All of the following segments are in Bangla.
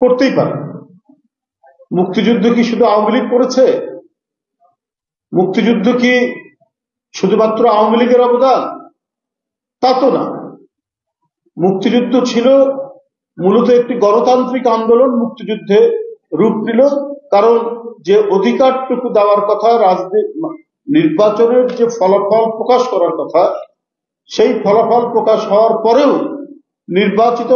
করতেই পারে। মুক্তিযুদ্ধ কি শুধু আওয়ামী লীগ করেছে? মুক্তিযুদ্ধ কি শুধুমাত্র আওয়ামী লীগের অবদান? তা তো না। মুক্তিযুদ্ধ ছিল মূলত একটি গণতান্ত্রিক আন্দোলন। মুক্তিযুদ্ধে রূপ নিল কারণ যে অধিকারটুকু দেওয়ার কথা, নির্বাচনের যে ফলাফল প্রকাশ করার কথা, সেই ফলাফল প্রকাশ হওয়ার পরেও নির্বাচিত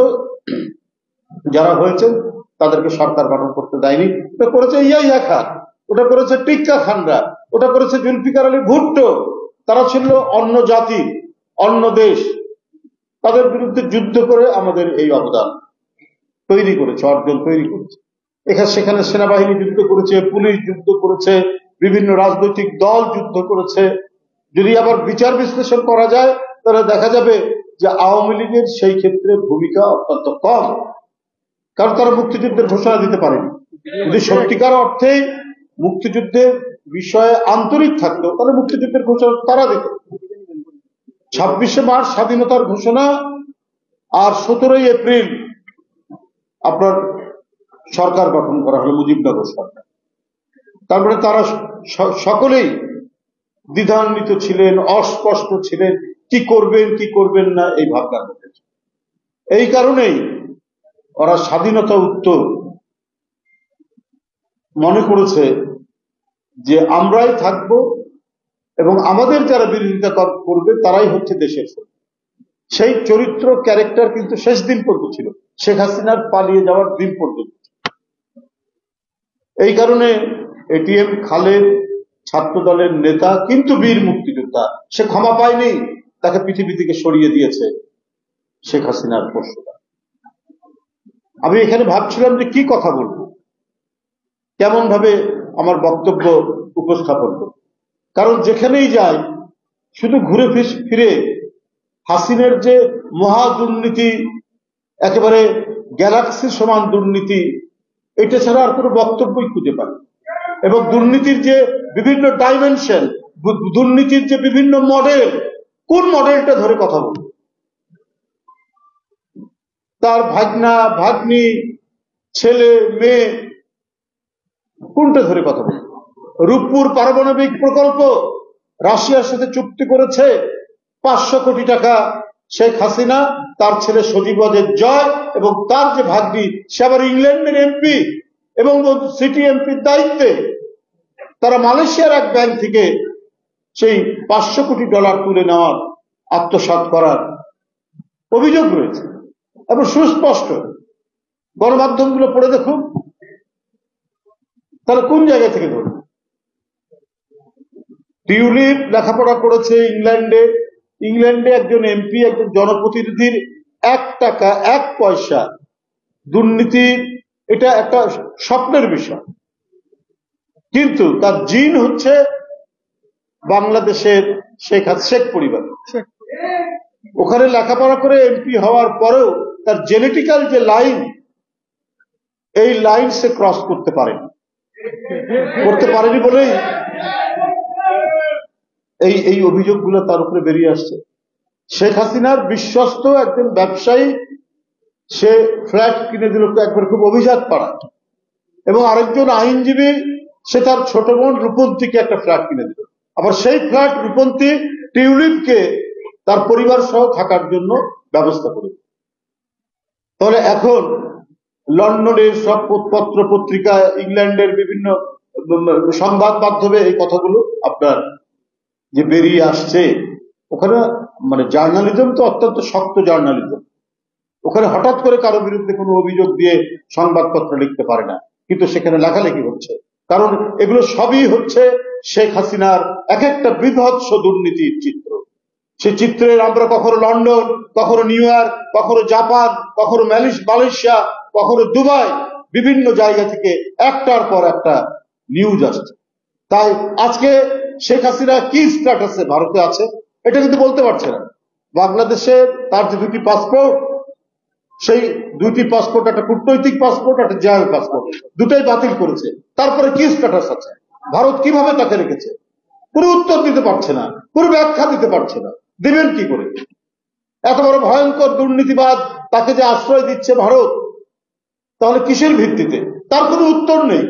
যারা হয়েছেন তাদেরকে সরকার গঠন করতে দেয়নি। ওটা করেছে ইয়াহিয়া খান, ওটা করেছে টিক্কা খানরা, ওটা করেছে জুলফিকার আলী ভুট্টো। তারা ছিল অন্য জাতি, অন্য দেশ, তাদের বিরুদ্ধে যুদ্ধ করে আমাদের এই অবদান তৈরি করেছে, অর্জন তৈরি করেছে। সেখানে সেনাবাহিনী যুদ্ধ করেছে, পুলিশ যুদ্ধ করেছে, বিভিন্ন রাজনৈতিক দল যুদ্ধ করেছে। যদি আবার বিচার বিশ্লেষণ করা যায় তাহলে দেখা যাবে যে আওয়ামী লীগের সেই ক্ষেত্রে ভূমিকা অত্যন্ত কম, কারণ তারা মুক্তিযুদ্ধের ঘোষণা দিতে পারেনি। যদি সত্যিকার অর্থেই মুক্তিযুদ্ধের বিষয়ে আন্তরিক থাকতো তাহলে মুক্তিযুদ্ধের ঘোষণা তারা দিত। 26শে মার্চ স্বাধীনতার ঘোষণা আর 17ই এপ্রিল আপনার সরকার গঠন করা হলো, মুজিবনগর সরকার। তারপরে তারা সকলেই দ্বিধান্বিত ছিলেন, অস্পষ্ট ছিলেন, কি করবেন কি করবেন না এই ভাবনার মধ্যে। এই কারণেই ওরা স্বাধীনতা উত্তর মনে করেছে যে আমরাই থাকবো এবং আমাদের যারা বিরোধিতা করবে তারাই হচ্ছে দেশের শত্রু। সেই চরিত্র ক্যারেক্টার কিন্তু শেষ দিন পর্যন্ত ছিল, শেখ হাসিনার পালিয়ে যাওয়ার দিন পর্যন্ত। এই কারণে এটিএম খালেদ ছাত্র দলের নেতা কিন্তু বীর মুক্তিযোদ্ধা, সে ক্ষমা পায়নি, তাকে পৃথিবী থেকে সরিয়ে দিয়েছে শেখ হাসিনার পরশুরা। আমি এখানে ভাবছিলাম যে কি কথা বলবো, কেমন ভাবে আমার বক্তব্য উপস্থাপন করব, কারণ যেখানেই যাই শুধু ঘুরে ফিরে হাসিনের যে মহা দুর্নীতি, একেবারে গ্যালাক্সি সমান দুর্নীতি, এটা ছাড়া আর কোনো বক্তব্যই খুঁজে পাই। এবং দুর্নীতির যে বিভিন্ন ডাইমেনশন, দুর্নীতির যে বিভিন্ন মডেল, কোন মডেলটা ধরে কথা বলবো? তার ভাগনা ভাগ্নি, ছেলে মেয়ে, কোনটা ধরে কথা বলবো? রূপপুর পারমাণবিক প্রকল্প রাশিয়ার সাথে চুক্তি করেছে 500 কোটি টাকা শেখ হাসিনা, তার ছেলে সজীব ওয়াজেদ জয় এবং তার যে ভাগ্নি সে আবার ইংল্যান্ডের এমপি এবং সিটি এমপির দায়িত্বে। তারা মালয়েশিয়ার এক ব্যাংক থেকে সেই 500 কোটি ডলার তুলে নেওয়ার, আত্মসাৎ করার অভিযোগ রয়েছে এবং সুস্পষ্ট। গণমাধ্যমগুলো পড়ে দেখুন, তাহলে কোন জায়গা থেকে ধরুন? টিউলিপ লেখাপড়া করেছে ইংল্যান্ডে, ইংল্যান্ডে একজন এমপি, একজন জনপ্রতিনিধির 1 টাকা 1 পয়সা দুর্নীতির, এটা একটা স্বপ্নের বিষয়। কিন্তু তার জিন হচ্ছে বাংলাদেশের শেখ পরিবার। ওখানে লেখাপড়া করে এমপি হওয়ার পরেও তার জেনেটিক্যাল যে লাইন, এই লাইন সে ক্রস করতে পারেনি বলেই এই অভিযোগগুলো তার উপরে বেরিয়ে আসছে। শেখ হাসিনার বিশ্বস্ত একজন ব্যবসায়ী, সে ফ্ল্যাট কিনে দিল একবার খুব অভিজাত পাড়া, এবং আরেকজন আইনজীবী, সে তার ছোট বোন রূপন্তীকে একটা ফ্ল্যাট কিনে দিল। আবার সেই ফ্ল্যাট রূপন্তী টিউলিপকে তার পরিবার সহ থাকার জন্য ব্যবস্থা করে। তাহলে এখন লন্ডনের সব পত্র পত্রিকা, ইংল্যান্ডের বিভিন্ন সংবাদ মাধ্যমে এই কথাগুলো আপনার যে বেরিয়ে আসছে, ওখানে মানে জার্নালিজম তো অত্যন্ত শক্ত জার্নালিজম। ওখানে হঠাৎ করে কারো বিরুদ্ধে কোনো অভিযোগ দিয়ে সংবাদপত্র লিখতে পারে না, কিন্তু সেখানে লেখালেখি হচ্ছে, কারণ এগুলো সবই হচ্ছে শেখ হাসিনার এক একটা বিভৎস দুর্নীতির চিত্র। সে চিত্রের আমরা কখনো লন্ডন, কখনো নিউ ইয়র্ক, কখনো জাপান, কখনো মালয়েশিয়া, কখনো দুবাই, বিভিন্ন জায়গা থেকে একটার পর একটা নিউজ আসছে। তাই আজকে শেখ হাসিনা কি স্ট্যাটাসে ভারতে আছে এটা কিন্তু বলতে পারছে না। বাংলাদেশে তার যে 2টি পাসপোর্ট, সেই 2টি পাসপোর্ট, একটা কূটনৈতিক পাসপোর্ট, একটা জায়াল পাসপোর্ট, দুটাই বাতিল করেছে। তারপরে কি স্ট্যাটাস আছে, ভারত কিভাবে তাকে রেখেছে, কোনো উত্তর দিতে পারছে না, কোনো ব্যাখ্যা দিতে পারছে না। দিবেন কি করে? এত বড় ভয়ঙ্কর দুর্নীতিবাদ, তাকে যে আশ্রয় দিচ্ছে ভারত, তাহলে কিসের ভিত্তিতে? তার কোনো উত্তর নেই।